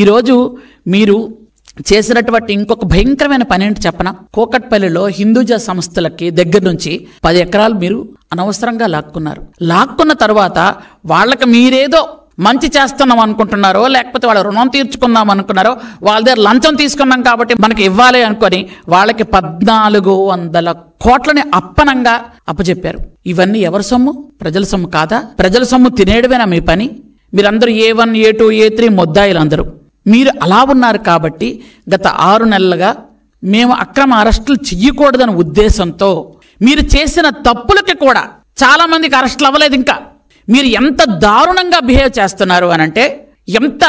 ఈరోజు మీరు చేసినటువంటి ఇంకొక భయంకరమైన పని ఏంటి చెప్పనా? కూకట్పల్లిలో హిందూజా సంస్థలకి దగ్గర నుంచి 10 ఎకరాలు మీరు అనవసరంగా లాక్కున్నారు. లాక్కున్న తర్వాత వాళ్ళకి మీరేదో మంచి చేస్తున్నాం అనుకుంటున్నారో, లేకపోతే వాళ్ళ రుణం తీర్చుకుందాం అనుకున్నారో, వాళ్ళ దగ్గర లంచం తీసుకున్నాం కాబట్టి మనకి ఇవ్వాలి అనుకొని వాళ్ళకి 1400 కోట్లని అప్పనంగా అప్పచెప్పారు. ఇవన్నీ ఎవరి సొమ్ము? ప్రజల సొమ్ము కాదా? ప్రజల సొమ్ము తినేయడమేనా మీ పని? మీరందరూ A1, A2, A3 ముద్దాయిలు అందరూ. మీరు అలా ఉన్నారు కాబట్టి గత 6 నెలలుగా మేము అక్రమ అరెస్టులు చెయ్యకూడదనే ఉద్దేశంతో మీరు చేసిన తప్పులకి కూడా చాలా మందికి అరెస్టులు అవ్వలేదు. ఇంకా మీరు ఎంత దారుణంగా బిహేవ్ చేస్తున్నారు అనంటే, ఎంత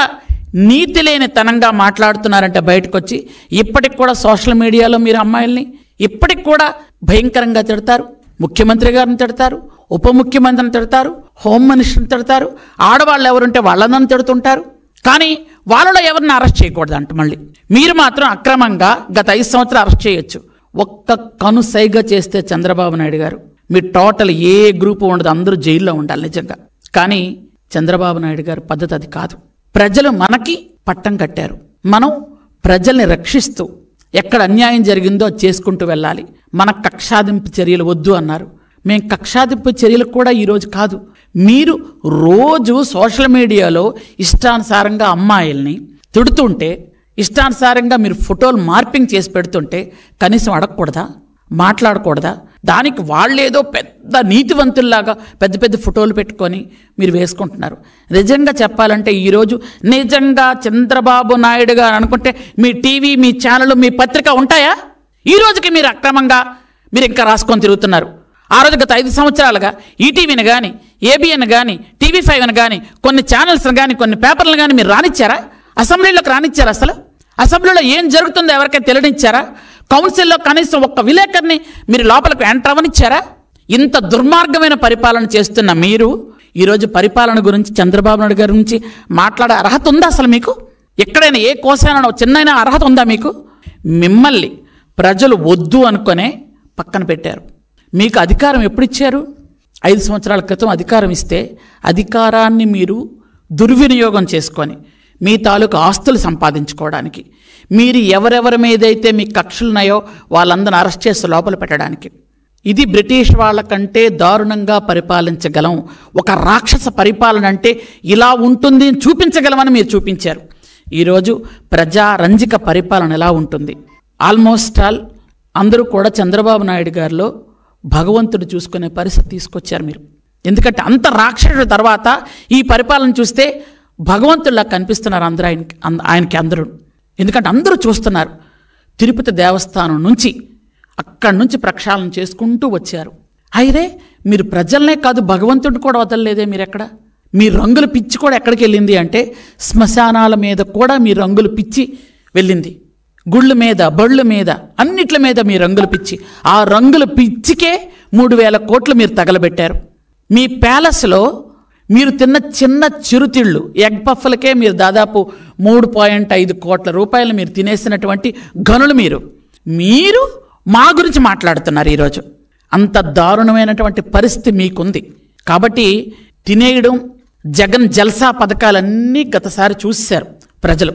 నీతి లేని తనంగా మాట్లాడుతున్నారంటే బయటకు వచ్చి ఇప్పటికి కూడా సోషల్ మీడియాలో మీరు అమ్మాయిల్ని ఇప్పటికి కూడా భయంకరంగా తిడతారు. ముఖ్యమంత్రి గారిని తిడతారు, ఉప ముఖ్యమంత్రిని తిడతారు, హోమ్ మినిస్టర్ని తిడతారు, ఆడవాళ్ళు ఎవరుంటే వాళ్ళందరిని తిడుతుంటారు. కానీ వాళ్ళలో ఎవరిని అరెస్ట్ చేయకూడదు అంట. మళ్ళీ మీరు మాత్రం అక్రమంగా గత 5 సంవత్సరాలు అరెస్ట్ చేయొచ్చు. ఒక్క కనుసైగా చేస్తే చంద్రబాబు నాయుడు గారు మీ టోటల్ ఏ గ్రూపు ఉండదు, అందరూ జైల్లో ఉండాలి నిజంగా. కానీ చంద్రబాబు నాయుడు గారి పద్ధతి అది కాదు. ప్రజలు మనకి పట్టం కట్టారు. మనం ప్రజల్ని రక్షిస్తూ ఎక్కడ అన్యాయం జరిగిందో చేసుకుంటూ వెళ్ళాలి. మన కక్షాదింపు చర్యలు వద్దు అన్నారు. మేము కక్షాదింపు చర్యలు కూడా ఈరోజు కాదు. మీరు రోజు సోషల్ మీడియాలో ఇష్టానుసారంగా అమ్మాయిల్ని తిడుతుంటే, ఇష్టానుసారంగా మీరు ఫోటోలు మార్పింగ్ చేసి పెడుతుంటే కనీసం అడగకూడదా? మాట్లాడకూడదా? దానికి వాళ్ళేదో పెద్ద నీతివంతుల్లాగా పెద్ద పెద్ద ఫోటోలు పెట్టుకొని మీరు వేసుకుంటున్నారు. నిజంగా చెప్పాలంటే ఈరోజు నిజంగా చంద్రబాబు నాయుడు గారు అనుకుంటే మీ టీవీ, మీ ఛానల్, మీ పత్రిక ఉంటాయా? ఈ రోజుకి మీరు అక్రమంగా మీరు ఇంకా రాసుకొని తిరుగుతున్నారు. ఆ రోజు గత 5 సంవత్సరాలుగా ఈటీవీని కానీ, ఏబిఎన్ కానీ, TV5 కానీ, కొన్ని ఛానల్స్ని కానీ, కొన్ని పేపర్లను కానీ మీరు రానిచ్చారా? అసెంబ్లీలోకి రానిచ్చారా? అసలు అసెంబ్లీలో ఏం జరుగుతుందో ఎవరికైనా తెలియనిచ్చారా? కౌన్సిల్లో కనీసం ఒక్క విలేకరిని మీరు లోపలికి ఎంటర్ అవ్వనిచ్చారా? ఇంత దుర్మార్గమైన పరిపాలన చేస్తున్న మీరు ఈరోజు పరిపాలన గురించి చంద్రబాబు నాయుడు గారి గురించి మాట్లాడే అర్హత ఉందా అసలు మీకు? ఎక్కడైనా ఏ కోసైనా చిన్నైనా అర్హత ఉందా మీకు? మిమ్మల్ని ప్రజలు వద్దు అనుకునే పక్కన పెట్టారు. మీకు అధికారం ఎప్పుడు ఇచ్చారు? 5 సంవత్సరాల క్రితం అధికారం ఇస్తే అధికారాన్ని మీరు దుర్వినియోగం చేసుకొని మీ తాలూకు ఆస్తులు సంపాదించుకోవడానికి, మీరు ఎవరెవరి మీదైతే మీ కక్షలున్నాయో వాళ్ళందరిని అరెస్ట్ చేసి లోపల పెట్టడానికి. ఇది బ్రిటిష్ వాళ్ళకంటే దారుణంగా పరిపాలించగలం. ఒక రాక్షస పరిపాలన అంటే ఇలా ఉంటుంది చూపించగలమని మీరు చూపించారు. ఈరోజు ప్రజారంజిక పరిపాలన ఎలా ఉంటుంది? ఆల్మోస్ట్ ఆల్ అందరూ కూడా చంద్రబాబు నాయుడు గారిలో భగవంతుడు చూసుకునే పరిస్థితి తీసుకొచ్చారు మీరు. ఎందుకంటే అంత రాక్షసుడి తర్వాత ఈ పరిపాలన చూస్తే భగవంతుడిలా కనిపిస్తున్నారు అందరూ ఆయనకి అందరూ. ఎందుకంటే అందరూ చూస్తున్నారు. తిరుపతి దేవస్థానం నుంచి అక్కడి నుంచి ప్రక్షాళన చేసుకుంటూ వచ్చారు. అయితే మీరు ప్రజలనే కాదు భగవంతుడిని కూడా వదలలేదే మీరు ఎక్కడ? మీ రంగుల పిచ్చి కూడా ఎక్కడికి వెళ్ళింది అంటే శ్మశానాల మీద కూడా మీ రంగుల పిచ్చి వెళ్ళింది. గుళ్ళ మీద, బళ్ళ మీద, అన్నిట్ల మీద మీ రంగుల పిచ్చి. ఆ రంగుల పిచ్చికే 3000 కోట్లు మీరు తగలబెట్టారు. మీ ప్యాలెస్లో మీరు తిన్న చిన్న చిరుతిళ్ళు ఎగ్ పఫ్లకే మీరు దాదాపు 3.5 కోట్ల రూపాయలు మీరు తినేసినటువంటి గనులు మీరు మా గురించి మాట్లాడుతున్నారు ఈరోజు. అంత దారుణమైనటువంటి పరిస్థితి మీకుంది. కాబట్టి తినేయడం, జగన్ జల్సా పథకాలన్నీ గతసారి చూశారు ప్రజలు.